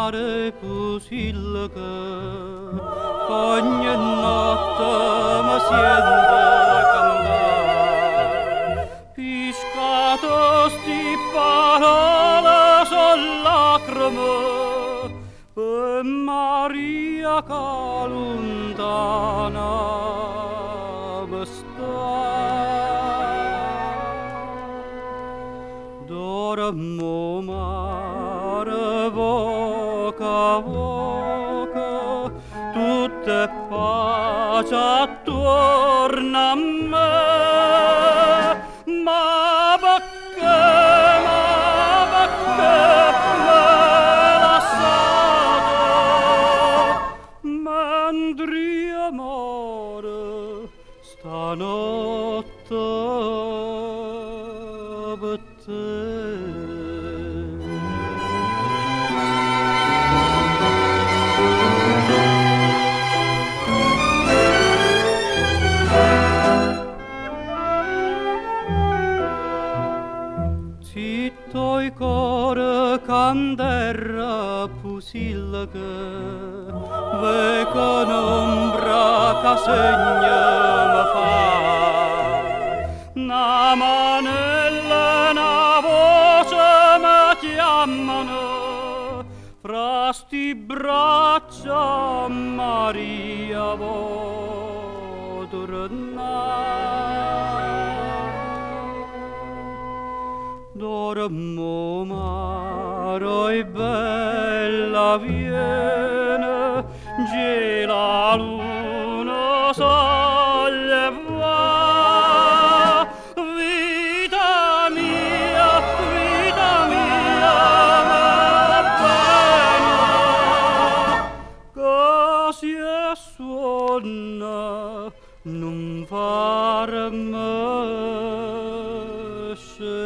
mare pusilga, ogni notte mi sento cantare. Piscato sti parole son lacrime, e Maria che lontana mi sta. Dormo mare voca voca, tutta pace attorno a me. Ma perché me lasciate, mentre amore stanotte per te. Zitto i core canterra pusilga, veco un'ombra che segna mi fa. Una manella, una voce mi chiamano, fra sti braccia Maria vo tornare. Dormo maro e bella viene, già la luna solleva. Vita mia, me bene, così è suona, non farmi scegliere.